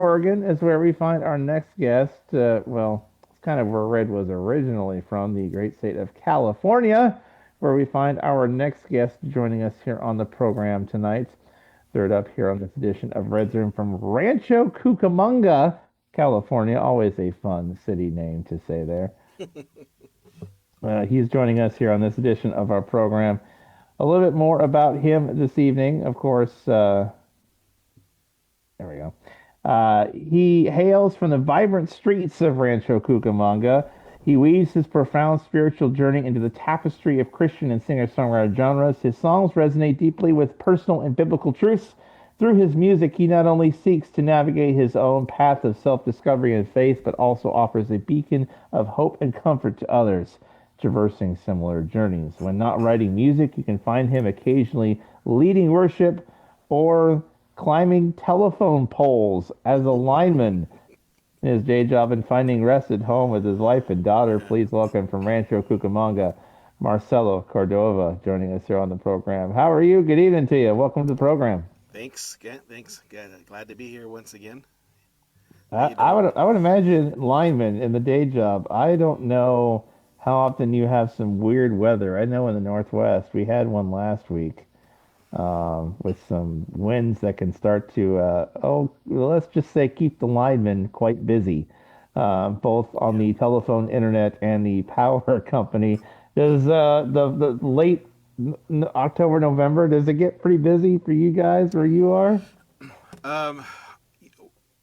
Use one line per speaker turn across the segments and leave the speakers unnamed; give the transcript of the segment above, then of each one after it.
Oregon is where we find our next guest. It's kind of where Red was originally from, the great state of California, where we find our next guest joining us here on the program tonight. Third up here on this edition of Red's Room from Rancho Cucamonga, California. Always a fun city name to say there. He's joining us here on this edition of our program. A little bit more about him this evening. Of course, there we go. He hails from the vibrant streets of Rancho Cucamonga. He weaves his profound spiritual journey into the tapestry of Christian and singer-songwriter genres. His songs resonate deeply with personal and biblical truths. Through his music, he not only seeks to navigate his own path of self-discovery and faith, but also offers a beacon of hope and comfort to others traversing similar journeys. When not writing music, you can find him occasionally leading worship or climbing telephone poles as a lineman in his day job and finding rest at home with his wife and daughter. Please welcome from Rancho Cucamonga, Marcello Cordova, joining us here on the program. How are you? Good evening to you. Welcome to the program.
Thanks, thanks. Glad to be here once again. How
I,
you
I
doing?
would I would imagine lineman in the day job. I don't know how often you have some weird weather. I know in the Northwest we had one last week with some winds that can start to, let's just say, keep the linemen quite busy, both on
Yeah.
the telephone, internet, and the power company. Does the late October, November, does it get pretty busy for you guys where you are?
Um,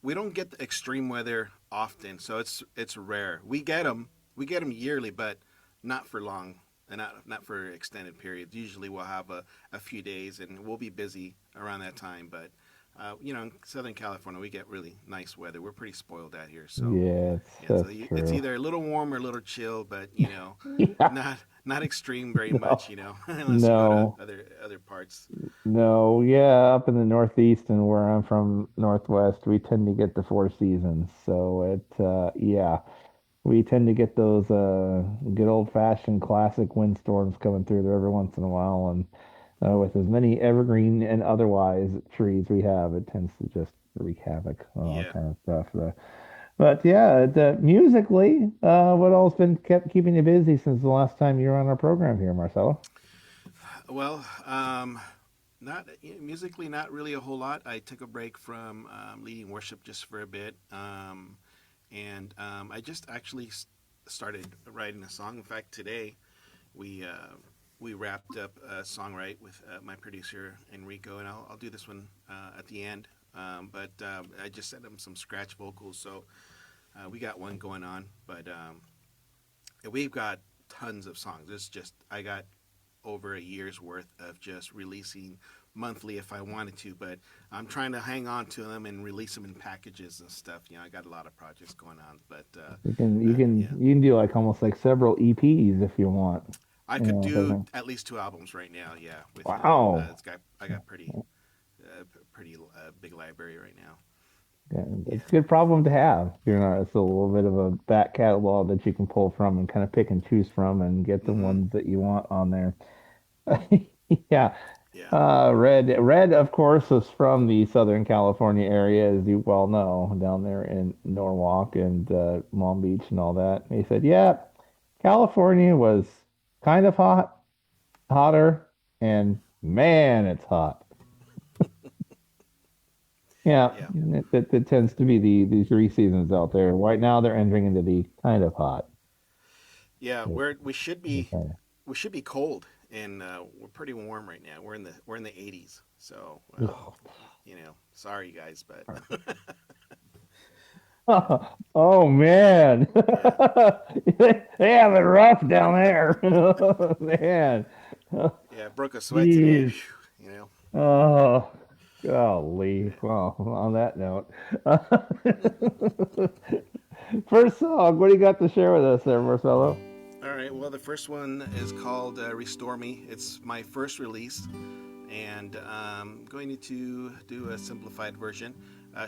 we don't get the extreme weather often, so it's rare. We get them yearly, but not for long, and not for extended periods. Usually, we'll have a few days, and we'll be busy around that time. But in Southern California, we get really nice weather. We're pretty spoiled out here, so
Yes,
yeah. So
that's
it's
true.
either a little warm or a little chill, but
Yeah,
not extreme very much.
no,
Unless you go to
no.
other parts.
No, yeah, up in the Northeast and where I'm from, Northwest, we tend to get the four seasons. So yeah, we tend to get those good old-fashioned classic windstorms coming through there every once in a while. And with as many evergreen and otherwise trees we have, it tends to just wreak havoc on all
Yeah.
kind of stuff. But yeah, musically, what all's been kept keeping you busy since the last time you were on our program here, Marcelo?
Well, not musically, not really a whole lot. I took a break from leading worship just for a bit, and I just actually started writing a song. In fact, today we uh, we wrapped up a song write with my producer Enrico, and I'll do this one at the end. But I just sent him some scratch vocals, so we got one going on. But we've got tons of songs. It's just I got over a year's worth of just releasing monthly if I wanted to, but I'm trying to hang on to them and release them in packages and stuff. I got a lot of projects going on, but
You can you can
yeah,
you can do like almost like several EPs if you want.
I
You
could
know, type
do
thing.
at least two albums right now. Yeah, with
Wow.
it's got I got pretty big library right now.
Yeah,
Yeah.
it's a good problem to have. It's a little bit of a back catalog that you can pull from and kind of pick and choose from and get the
Mm-hmm.
ones that you want on there. Yeah.
Yeah.
Red, of course, is from the Southern California area, as you well know, down there in Norwalk and Long Beach and all that. And he said, yeah, California was kind of hot, hotter, and man, it's hot. Yeah,
Yeah.
that tends to be the three seasons out there. Right now, they're entering into the kind of hot.
Yeah.
The- the kind
We should be cold, and we're pretty warm right now. We're in the 80s, so
of-
sorry guys, but
Oh man,
yeah.
they have it rough down there, man.
Yeah, broke a sweat today.
Jeez.
Phew,
Oh, golly.
Yeah.
Well, on that note, first song, what do you got to share with us there, Marcelo?
All right. Well, the first one is called "Restore Me." It's my first release, and I'm going to do a simplified version.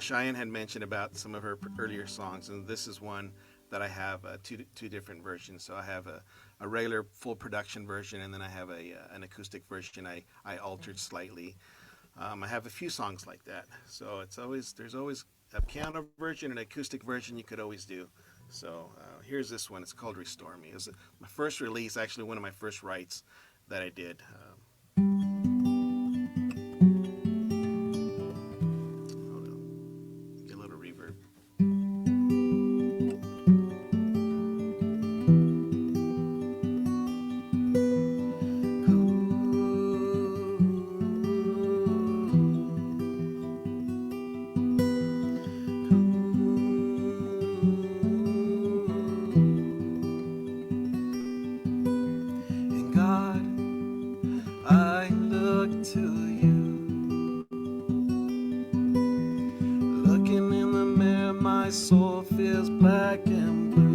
Cheyenne had mentioned about some of her earlier songs, and this is one that I have two different versions. So I have a regular full production version, and then I have an acoustic version. I altered slightly. I have a few songs like that, so it's always there's always a piano version and an acoustic version you could always do. So here's this one. It's called "Restore Me." It was my first release, actually one of my first writes that I did. Hold on, get a little reverb. And God, I look to you. Looking in the mirror, my soul feels black and blue.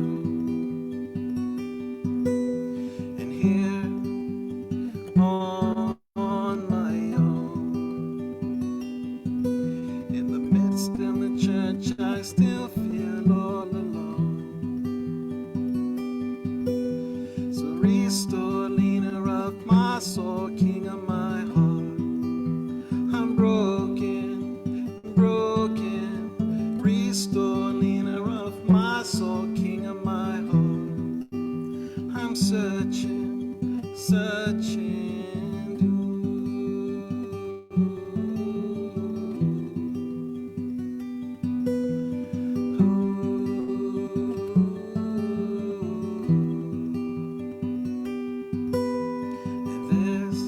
And here on my own, in the midst of the church, I still feel all alone. So restore, leader of my soul, king of my heart. I'm broken, broken. Restore, leader of my soul, king of my heart. I'm searching, searching. And this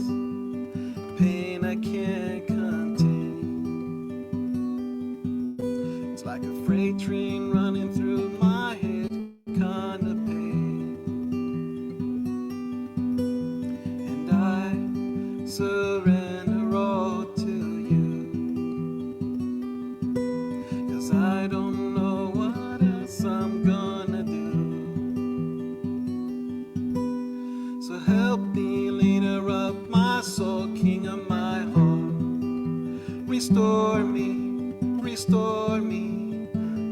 pain I can't contain. It's like a freight train running through my head, kind of pain. And I surrender all to you, 'cause I don't know what else I'm gonna do. So help me, leader of my soul, king of my heart. Restore me, restore me.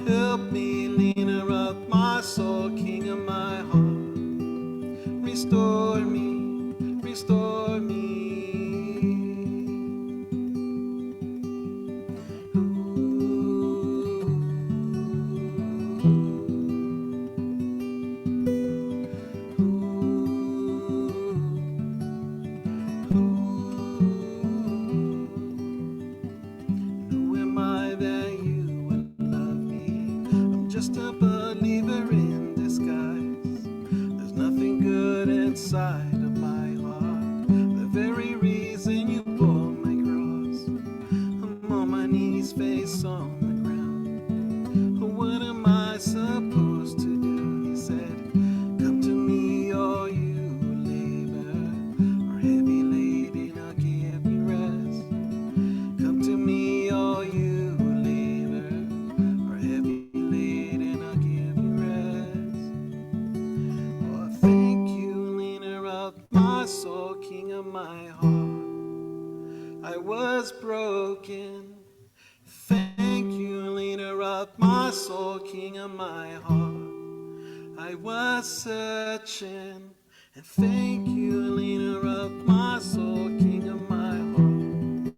Help me, leader of my soul, king of my heart. Restore me, restore me. Who am I that you would love me? I'm just a believer in disguise. There's nothing good inside of my heart. The very reason you bore my cross. I'm on my knees, face on the ground. What am I supposed to do? He said, come to me, all you who labor are heavy laden, I'll give you rest. Come to me, all you who labor are heavy laden, I'll give you rest. Oh, thank you, leaner of my soul, king of my heart. I was broken. Thank you, leader of my soul, king of my heart. I was searching. And thank you, leader of my soul, king of my heart.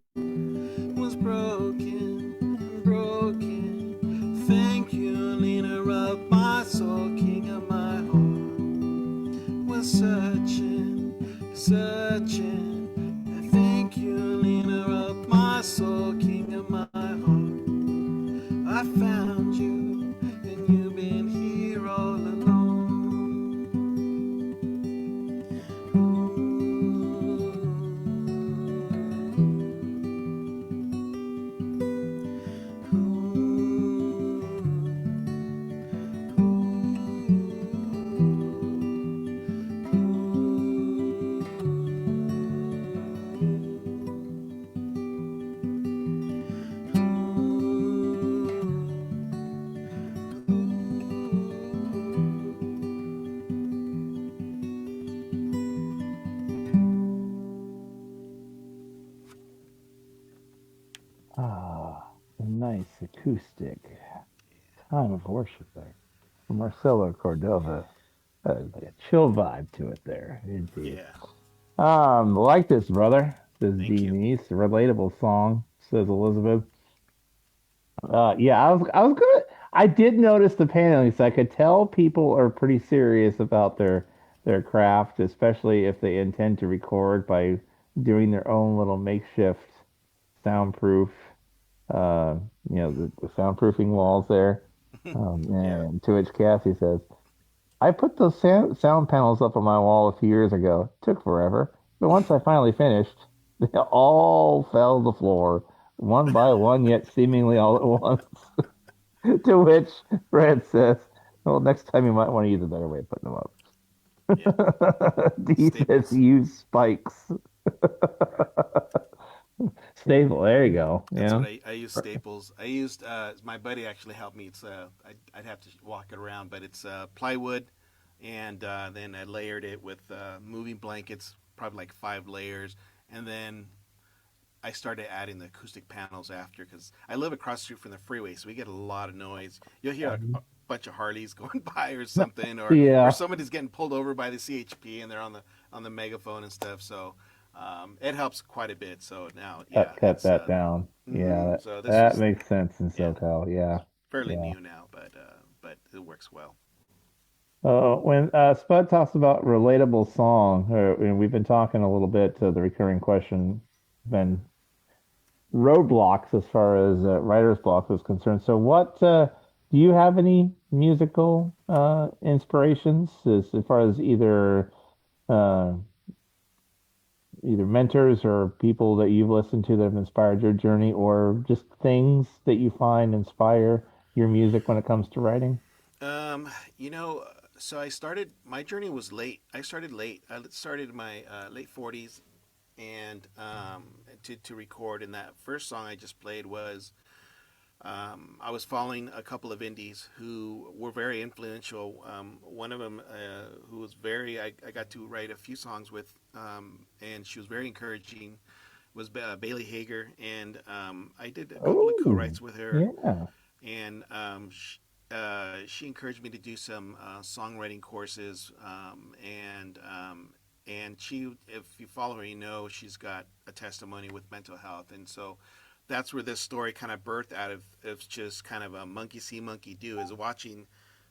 Was broken, broken. Thank you, leader of my soul, king of my heart. Was searching, searching. And thank you, leader of my soul, king of my heart. I found you, and you've been here all alone.
Ah, a nice acoustic time of worship there from Marcello Cordova. Like a chill vibe to it there, indeed.
Yeah,
Like this, brother, says
thank
D
you.
Niece. Relatable song, says Elizabeth. Yeah, I was gonna. I did notice the paneling, so I could tell people are pretty serious about their craft, especially if they intend to record by doing their own little makeshift soundproof, uh, the soundproofing walls there.
Yeah.
And to which Cassie says, "I put those sound panels up on my wall a few years ago. Took forever, but once I finally finished, they all fell to the floor, one by one, yet seemingly all at once." To which Fred says, "Well, next time you might want to use a better way of putting them
Yeah.
up." He says,
Staples.
"Use spikes." Staple. There you go.
That's what
Yeah.
I use staples. I used my buddy actually helped me. It's I'd have to walk it around, but it's plywood, and then I layered it with moving blankets, probably like 5 layers, and then I started adding the acoustic panels after because I live across the street from the freeway, so we get a lot of noise. You'll hear a bunch of Harleys going by or something, or
Yeah.
somebody's getting pulled over by the CHP and they're on the megaphone and stuff. So it helps quite a bit. So now, yeah,
Cut
it's
that down. Yeah,
so this
that
was
makes sense in
yeah
SoCal. Yeah.
fairly
Yeah.
new now, but it works well.
When Spud talks about relatable song, and we've been talking a little bit to the recurring question, been roadblocks as far as writer's block is concerned. So, what do you have any musical inspirations as far as uh, either mentors or people that you've listened to that have inspired your journey, or just things that you find inspire your music when it comes to writing?
Um, you know, so I started my journey was late. I started late. I started in my late 40s and to record. And that first song I just played was I was following a couple of indies who were very influential. One of them, who was I got to write a few songs with, and she was very encouraging, was Bailey Hager. And I did a couple of co
Oh,
writes with her.
yeah.
And she encouraged me to do some songwriting courses. And she, if you follow her, you know she's got a testimony with mental health. And so that's where this story kind of birthed out of just kind of a monkey see, monkey do, is watching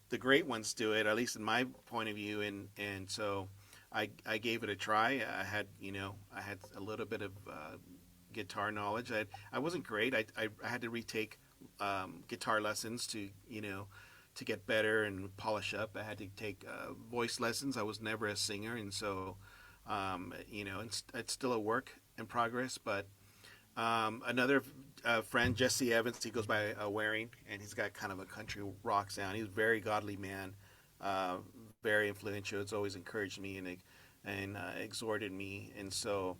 the great ones do it, at least in my point of view. And so I gave it a try. I had a little bit of guitar knowledge. I wasn't great. I had to retake guitar lessons to get better and polish up. I had to take voice lessons. I was never a singer, and so it's still a work in progress. But another friend, Jesse Evans, he goes by Waring, and he's got kind of a country rock sound. He's a very godly man, uh, very influential. It's always encouraged me and exhorted me, and so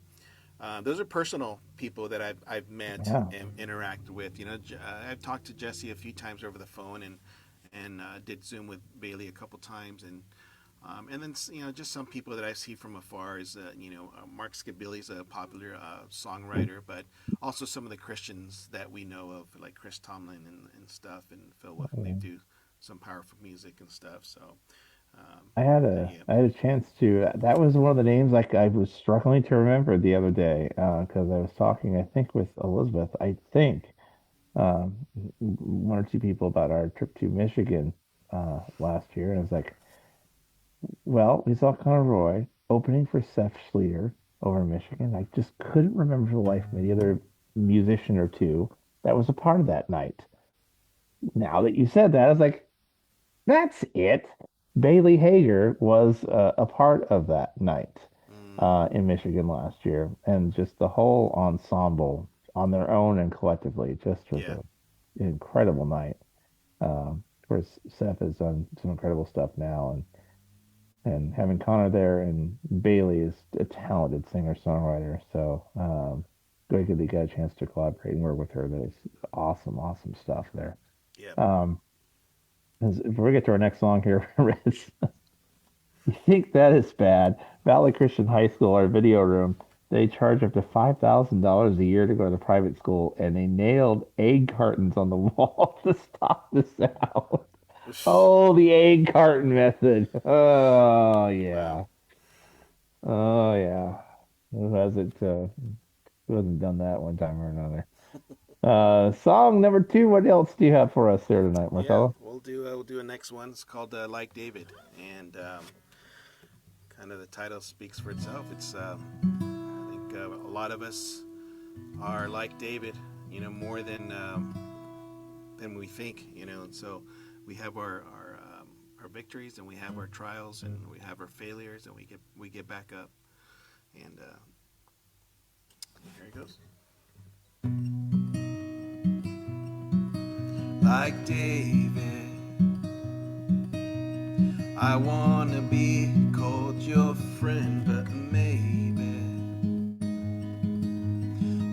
those are personal people that I've met
Yeah.
and interacted with. I've talked to Jesse a few times over the phone and did Zoom with Bailey a couple times, and then just some people that I see from afar is Mark Scabilli's a popular songwriter, but also some of the Christians that we know of like Chris Tomlin and stuff, and Phil Wickham. They do some powerful music and stuff. So yeah.
I had a chance to. That was one of the names like I was struggling to remember the other day because I was talking, I think, with Elizabeth. I think one or two people about our trip to Michigan last year, and I was like, well, we saw Conor Roy opening for Seth Schleter over in Michigan. I just couldn't remember for the life of me the other musician or two that was a part of that night. Now that you said that, I was like, that's it. Bailey Hager was a part of that night
Mm,
in Michigan last year, and just the whole ensemble on their own and collectively just was
yeah.
an incredible night. Of course, Seth has done some incredible stuff now, and having Connor there and Bailey is a talented singer-songwriter. So great that they got a chance to collaborate and work with her. That is awesome, awesome stuff there.
Yeah.
Um, before we get to our next song here, Rich, you think that is bad? Valley Christian High School, our video room, they charge up to $5,000 a year to go to private school, and they nailed egg cartons on the wall to stop the sound. Oh, the egg carton method. Oh,
Wow.
yeah. Oh, yeah. Who hasn't done that one time or another? Song number two. What else do you have for us there tonight,
Yeah,
Marcello?
we'll do a next one. It's called Like David, and kind of the title speaks for itself. It's I think a lot of us are like David, more than we think, and so we have our victories, and we have our trials, and we have our failures, and we get back up, and here it goes. Like David, I wanna be called your friend, but maybe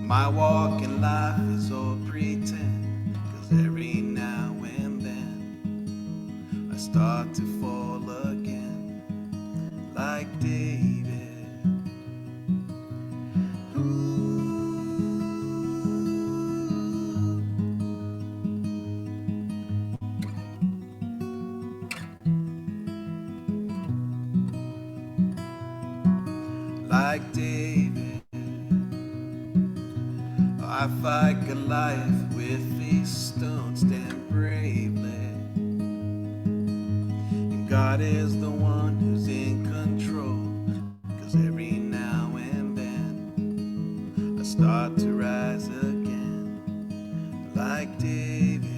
my walk in life is all pretend. 'Cause every now and then I start to fall again, like David. Like David, I fight Goliath with these stones, stand bravely. And God is the one who's in control. 'Cause every now and then I start to rise again, like David.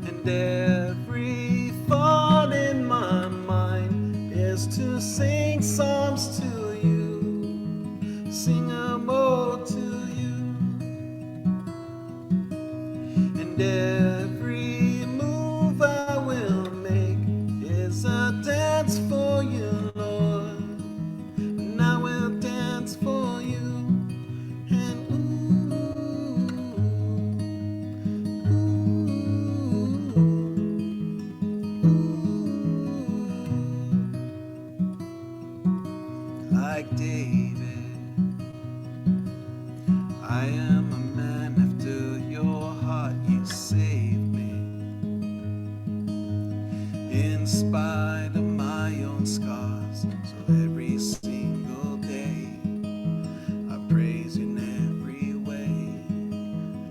And every thought in my mind is to sing psalms to you, sing a ode to you. And every move I will make is a dance for you, Lord. And I will dance for you. And like David, I am a man after your heart. You saved me in spite of my own scars. So every single day I praise you in every way,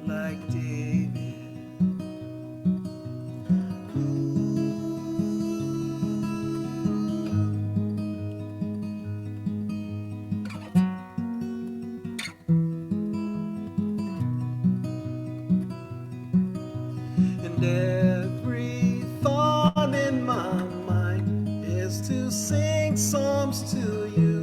like David. And every thought in my mind is to sing psalms to you,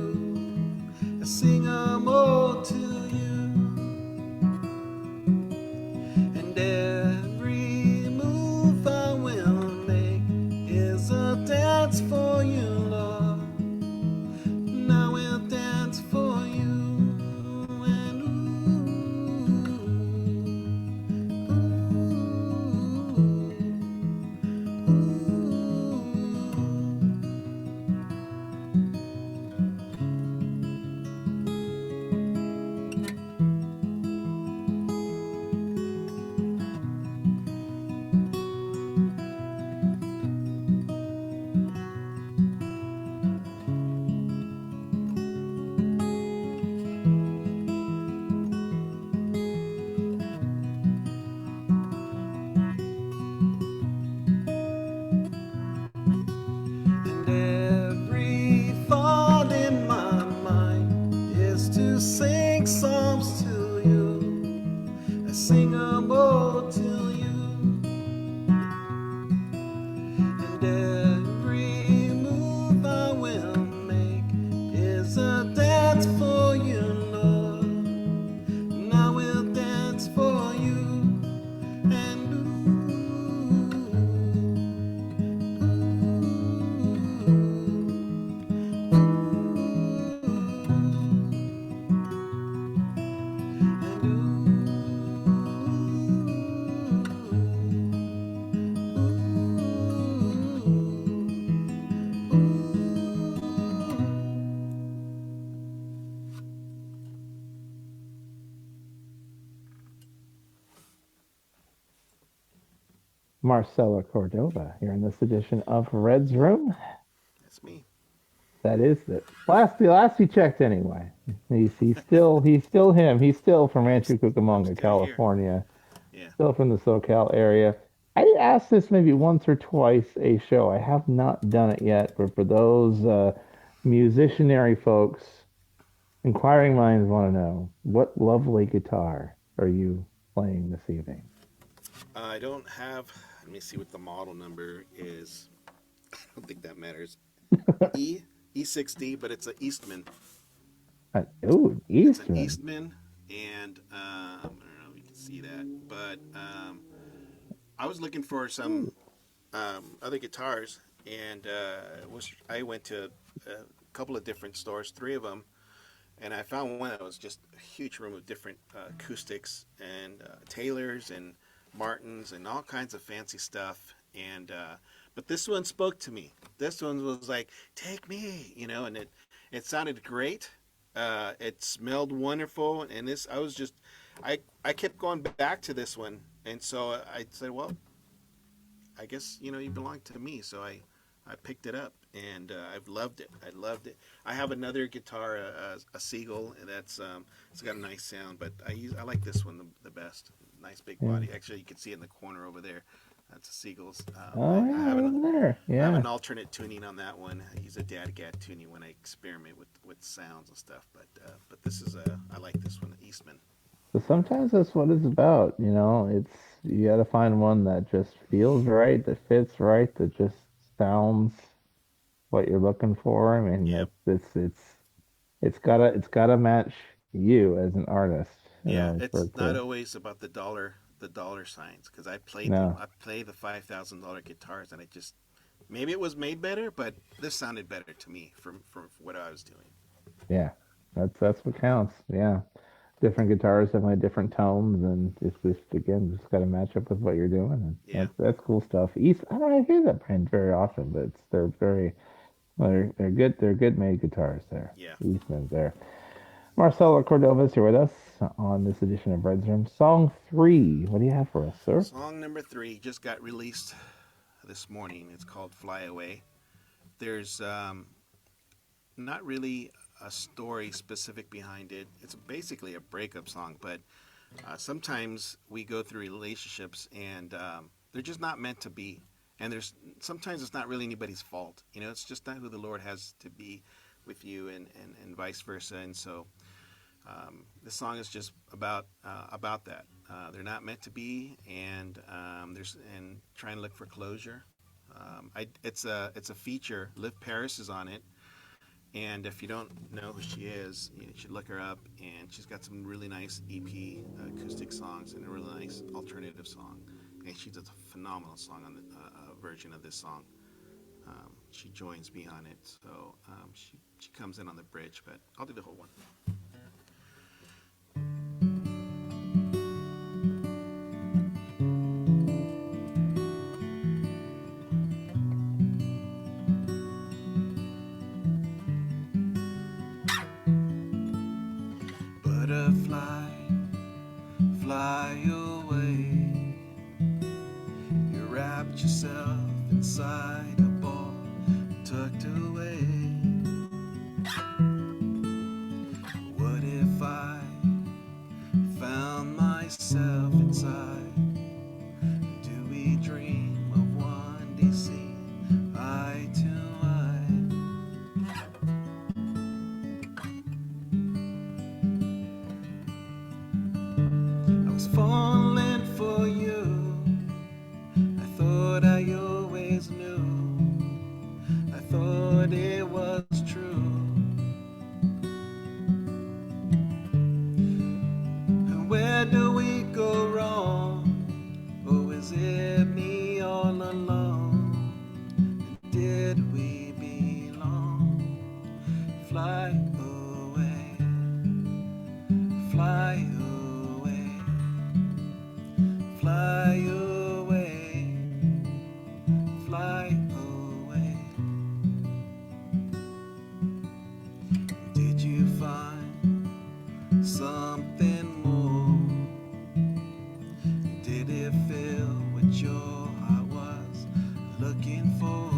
Marcelo Cordova here in this edition of Red's Room.
That's me.
That is the last he checked anyway. He's still him. He's still from
I'm
Rancho
I'm
Cucamonga,
still here.
California.
Yeah.
Still from the SoCal area. I did ask this maybe once or twice a show. I have not done it yet, but for those musicianary folks, inquiring minds want to know what lovely guitar are you playing this evening?
I don't have. Let me see what the model number is. I don't think that matters. E E60, but it's an Eastman.
Ooh,
It's an
Eastman.
Eastman, and I don't know if you can see that, but I was looking for some
Ooh.
other guitars, and I went to a couple of different stores, three of them, and I found one that was just a huge room of different acoustics and Taylors and Martins and all kinds of fancy stuff. And but this one spoke to me. This one was like, "Take me," and it sounded great. It smelled wonderful, and this I was just I kept going back to this one, and so I said, "Well, I guess you belong to me." So I picked it up, and I've loved it. I loved it. I have another guitar, a Seagull, that's it's got a nice sound, but I like this one the best. Nice big
Yeah.
body. Actually, you can see it in the corner over there. That's a Seagull's.
Oh yeah, over there.
I have
Yeah.
an alternate tuning on that one. I use a DADGAD tuning when I experiment with sounds and stuff. But this is I like this one, the Eastman.
So sometimes that's what it's about, It's you got to find one that just feels right, that fits right, that just sounds what you're looking for. I mean,
Yeah,
it's gotta match you as an artist,
yeah.
for
It's
it
not
to
always about the dollar signs because I played them.
no.
I play the $5,000 guitars, and it just maybe it was made better, but this sounded better to me from what I was doing.
Yeah. That's what counts. Yeah. Different guitars have my different tones, and it's just again just got to match up with what you're doing, and
Yeah,
that's cool stuff. East, I don't hear that brand very often, but they're very well, they're good made guitars there.
yeah.
Eastman's there. Marcelo Cordova is here with us on this edition of Red's Room. Song three. What do you have for us, sir?
Song number three just got released this morning. It's called "Fly Away." There's not really a story specific behind it. It's basically a breakup song, but sometimes we go through relationships and they're just not meant to be. And there's sometimes it's not really anybody's fault. It's just not who the Lord has to be with you, and vice versa. And so this song is just about that. They're not meant to be, and there's and trying to look for closure. It's a feature. Liv Paris is on it, and if you don't know who she is, you should look her up. And she's got some really nice EP acoustic songs and a really nice alternative song. And she does a phenomenal song on the version of this song. She joins me on it, so she comes in on the bridge, but I'll do the whole one. Butterfly, fly away. You wrapped yourself inside a ball, tucked away. What if I found myself inside? Do we dream of one day seeing eye to eye? I was falling for you. I thought I always knew. I thought looking for?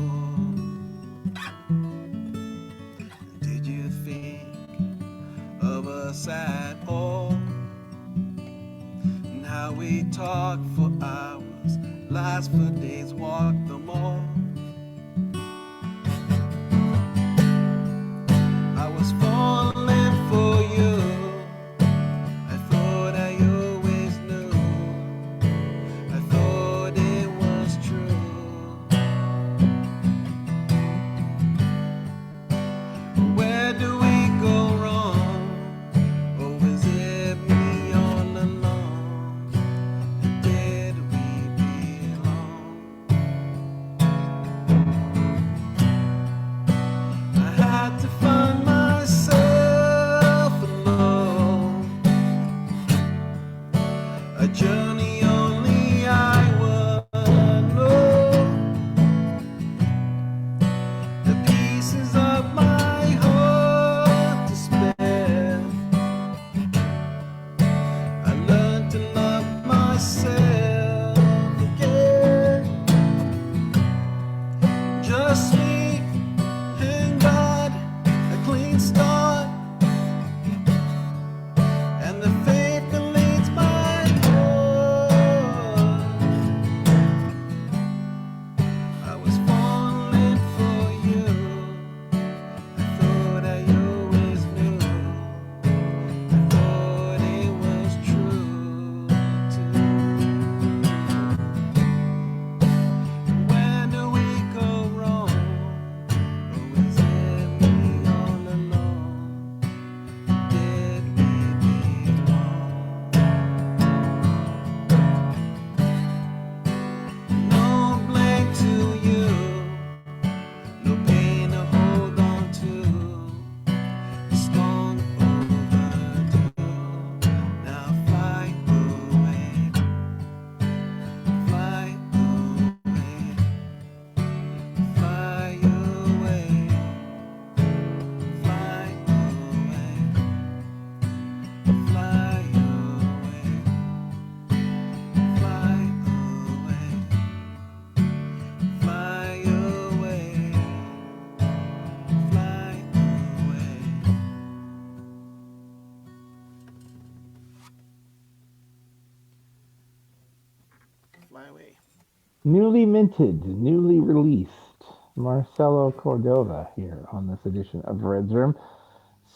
Did you think of us at all? And how we talk for hours, last for days, walk the mall. I was falling for you. I thought I always knew. I thought it was true. Where do we go wrong? Or was it me all along? Did we belong? I had to find myself alone. A journey only I would know. The pieces of my heart to spare. I learned to love myself again. Just me and God, a clean start, and the faith that leads my heart. I was falling for you. I thought I always knew. I thought it was true too. Where do we go wrong? Or is it me all along? Did we belong? No blame to you, no pain to hold on to. It's long overdue. Now fly away, fly away, fly away, fly away, fly away, fly away, fly away, fly away. Fly away.
Newly minted, newly released Marcello Cordova here on this edition of Red's Room.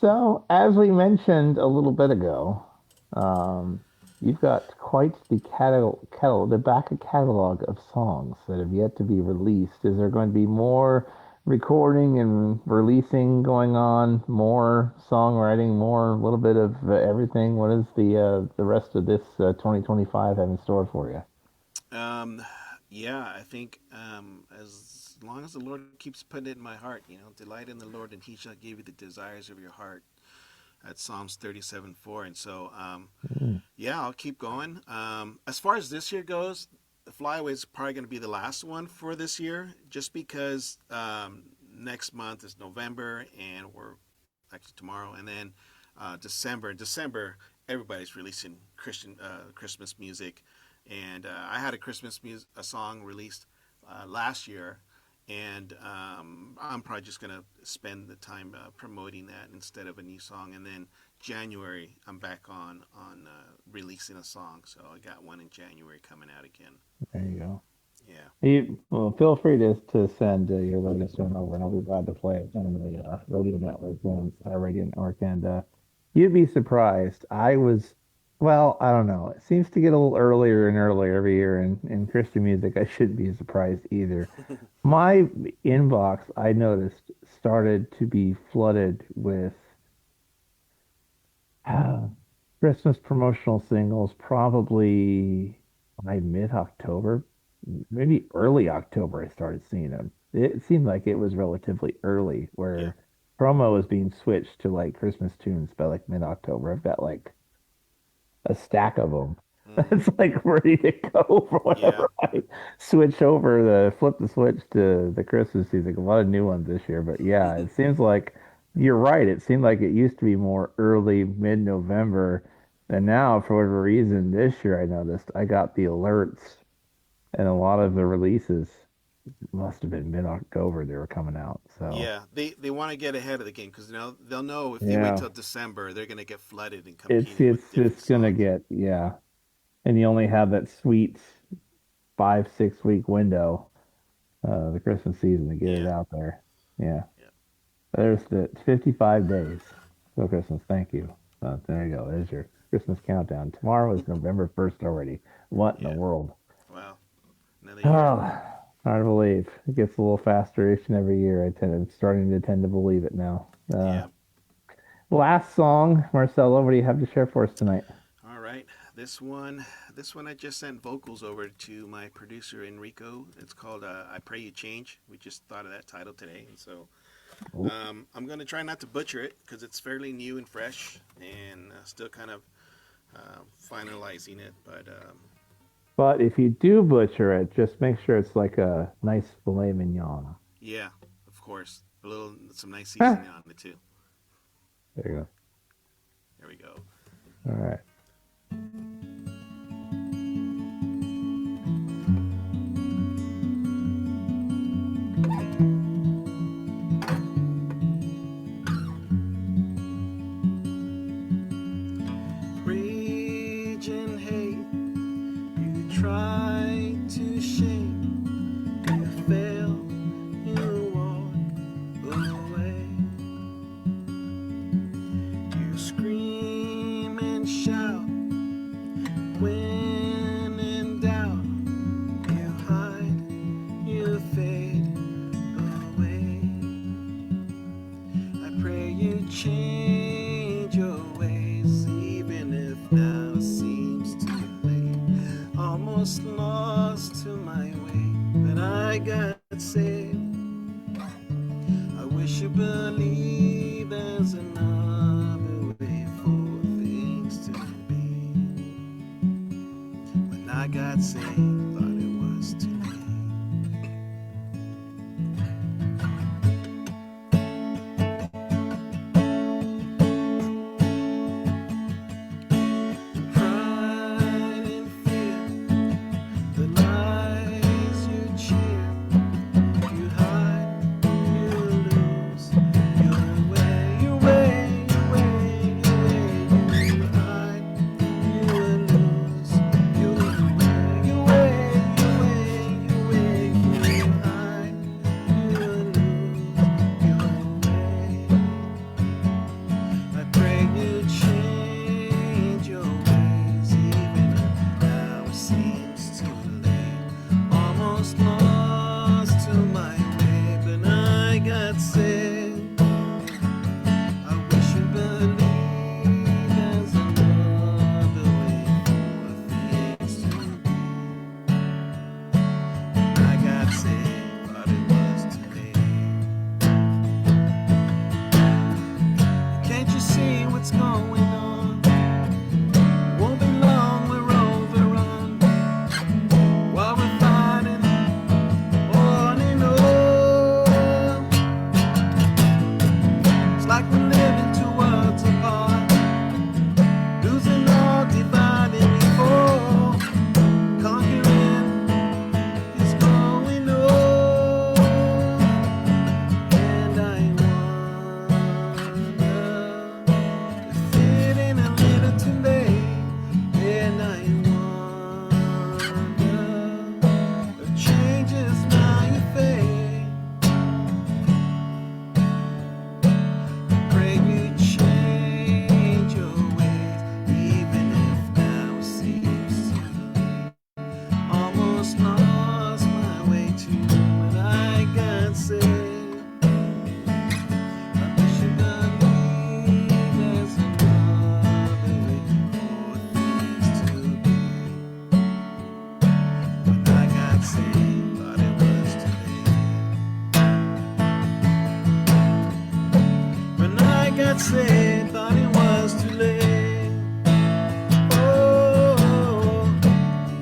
So, as we mentioned a little bit ago, um, you've got quite the the back catalog of songs that have yet to be released. Is there going to be more recording and releasing going on, more songwriting, more a little bit of everything? What is the rest of this 2025 have in store for you?
Um, yeah, I think as long as the Lord keeps putting it in my heart, delight in the Lord, and He shall give you the desires of your heart. That's Psalms 37:4. And so,
Mm,
yeah, I'll keep going. As far as this year goes, the Flyaway is probably going to be the last one for this year, just because next month is November, and we're actually tomorrow, and then December. In December, everybody's releasing Christian Christmas music, and I had a song released last year, and I'm probably just gonna spend the time promoting that instead of a new song. And then January, I'm back on releasing a song, so I got one in January coming out again.
there you go.
Yeah.
Well, feel free to send your latest one over, and I'll be glad to play it on the radio network, radio network. And you'd be surprised. Well, I don't know. It seems to get a little earlier and earlier every year in Christian music. I shouldn't be surprised either. My inbox, I noticed, started to be flooded with uh, Christmas promotional singles, probably by mid-October, maybe early October. I started seeing them. It seemed like it was relatively early,
Yeah.
where promo was being switched to like Christmas tunes by like mid-October. I've got like a stack of them.
Mm,
It's like ready to go for
yeah.
whenever I flip the switch to the Christmas music. A lot of new ones this year, but yeah, it seems like you're right. It seemed like it used to be more early, mid-November, and now for whatever reason this year I noticed I got the alerts and a lot of the releases Must have been mid-October they were coming out. So
Yeah, they want to get ahead of the game because they'll know if they wait
yeah,
till December, they're going to get flooded and
it's
competing with
it's
different
it's gonna
songs.
get yeah, and you only have that sweet 5 6 week window, the Christmas season to get it
Yeah,
out there. Yeah,
yeah,
there's the 55 days till Christmas. Thank you. There you go. There's your Christmas countdown. Tomorrow is November 1st already. What in the
yeah.
world?
Wow, another year.
Oh, hard to believe. It gets a little faster each and every year. I'm starting to tend to believe it now.
Yeah.
Last song, Marcello, what do you have to share for us tonight?
All right. This one, this one I just sent vocals over to my producer Enrico. It's called "I Pray You Change." We just thought of that title today, and so
Oh.
I'm gonna try not to butcher it because it's fairly new and fresh, and still kind of finalizing it. But
But if you do butcher it, just make sure it's like a nice filet mignon.
yeah, of course, some nice
Huh,
seasoning on it too.
there you
There we go.
go. All right.
Rage and hate, you try to shake, you fail, you walk away. You scream and shout when in doubt. You hide, you fade away. I pray you change your ways, even if now seems too late. Almost lost to my way, but I got saved. I wish you believe there's another way for things to be. When I got saved, thought it was too late. Pride and fear, the lies you cheer, you hide, you lose your way, your way, your way, your way. You hide, you lose your way, your way, your way, your way. You hide, you lose your way. I pray you change your ways, even if now it seems too late. Almost lost to my way, but I got saved. I wish you believed there's another way for things to be. I got saved, but it was too late. Can't you see what's going on? Won't be long, we're overrun. While we're fighting on and on, it's like we're living two worlds apart, losing all, dividing and fall. Conquering is going on, and I wonder if it ain't a little too late. And I wonder if changes now you fade. Pray you change your ways, even if now it seems too late. Almost lost my way too when I got saved. I wish you believe there's another way for things to be. When I got saved, thought it was too late. When I got saved, thought it was too late. Oh,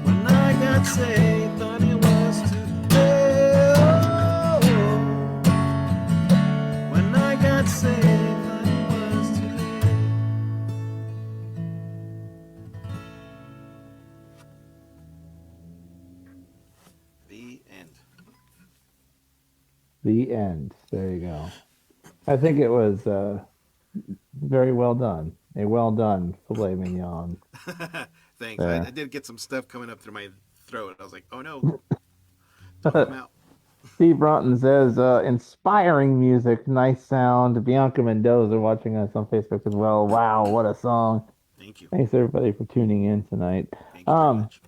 when I got saved, thought it was too late. Oh, when I got saved, thought it was too late. The end.
The end. There you go. I think it was very well done. A well done filet mignon
Thanks. I
there.
did get some stuff coming up through my throat. I was like, oh no, don't come out.
Steve Broughton says, inspiring music, nice sound. Bianca Mendoza watching us on Facebook as well. Wow, what a song.
Thank you.
Thanks everybody for tuning in tonight.
Thank you very
Um,
much.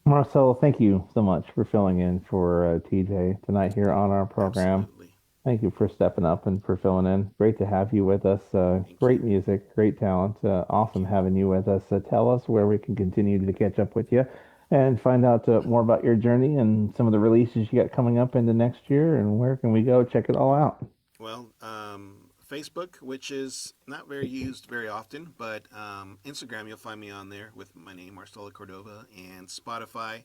Marcelo, thank you so much for filling in for TJ tonight here on our program.
Absolutely.
Thank you for stepping up and for filling in. Great to have you with us.
Thank you.
Great music, great talent.
Thank
Awesome
you.
having you with us. Tell us where we can continue to catch up with you and find out more about your journey and some of the releases you got coming up into next year. And where can we go check it all out?
Well, Facebook, which is not very used very often, but Instagram, you'll find me on there with my name, Marcello Cordova, and Spotify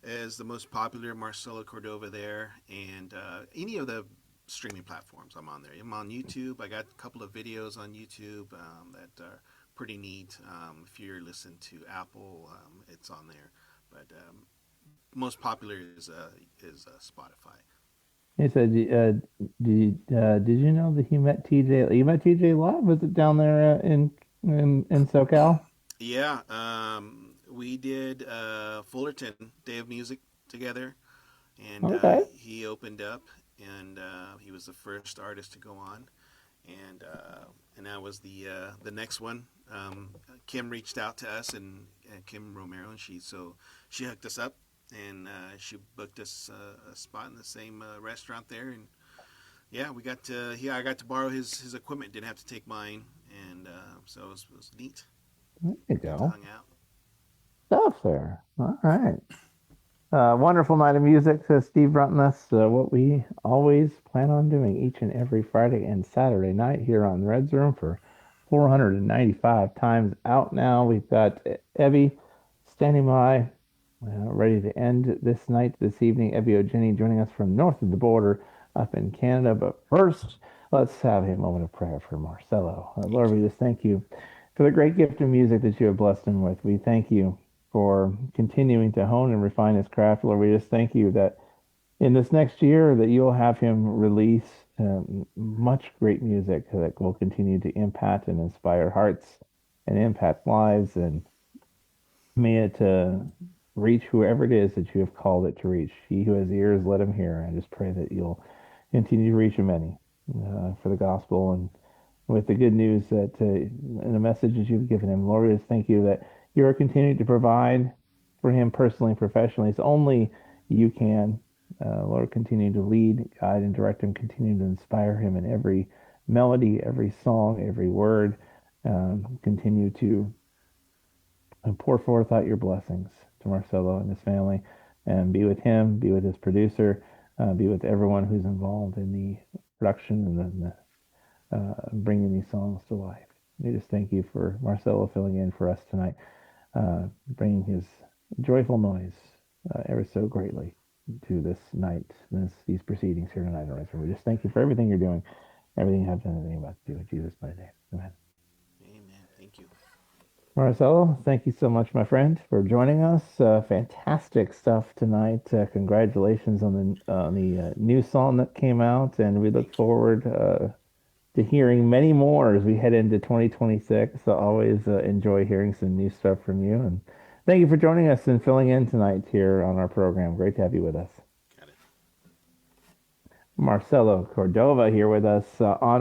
is the most popular, Marcello Cordova there, and any of the streaming platforms, I'm on there. I'm on YouTube. I got a couple of videos on YouTube that are pretty neat. If you're listening to Apple, it's on there, but most popular is Spotify.
He said, did you know that he met TJ? You met TJ live? Was it down there in SoCal?
Yeah, we did Fullerton Day of Music together, and
Okay.
he opened up, and he was the first artist to go on, and that was the next one. Kim reached out to us, and Kim Romero, and she hooked us up, and she booked us a spot in the same restaurant there, and yeah, I got to borrow his equipment, didn't have to take mine, and so it was neat.
There you
Got to
go.
hang out.
Stuff there. All right. Wonderful night of music, says Steve Brunton. That's what we always plan on doing each and every Friday and Saturday night here on Red's Room for 495 times out now. We've got Evie standing by, ready to end this night, this evening. Evie O'Jenny joining us from north of the border up in Canada. But first, let's have a moment of prayer for Marcelo. Lord,
Thank
we
you.
just thank you for the great gift of music that you have blessed him with. We thank you for continuing to hone and refine his craft. Lord, we just thank you that in this next year that you'll have him release much great music that will continue to impact and inspire hearts and impact lives. And may it reach whoever it is that you have called it to reach. He who has ears, let him hear. I just pray that you'll continue to reach many for the gospel and with the good news that and the messages you've given him. Lord, we just thank you that you are continuing to provide for him personally and professionally. It's only you can. Lord, continue to lead, guide, and direct him. Continue to inspire him in every melody, every song, every word. Continue to pour forth out your blessings to Marcelo and his family, and be with him, be with his producer, be with everyone who's involved in the production and bringing these songs to life. We just thank you for Marcelo filling in for us tonight, bringing his joyful noise ever so greatly to this night, these proceedings here tonight. We just thank you for everything you're doing, everything you have done, and everything about to do. In Jesus' mighty name. Amen.
Amen. Thank you.
Marcelo, thank you so much, my friend, for joining us. Fantastic stuff tonight. Congratulations on the new song that came out, and we look
Thank you.
forward to hearing many more as we head into 2026. I always enjoy hearing some new stuff from you, and thank you for joining us and filling in tonight here on our program. Great to have you with us.
Got it.
Marcelo Cordova here with us on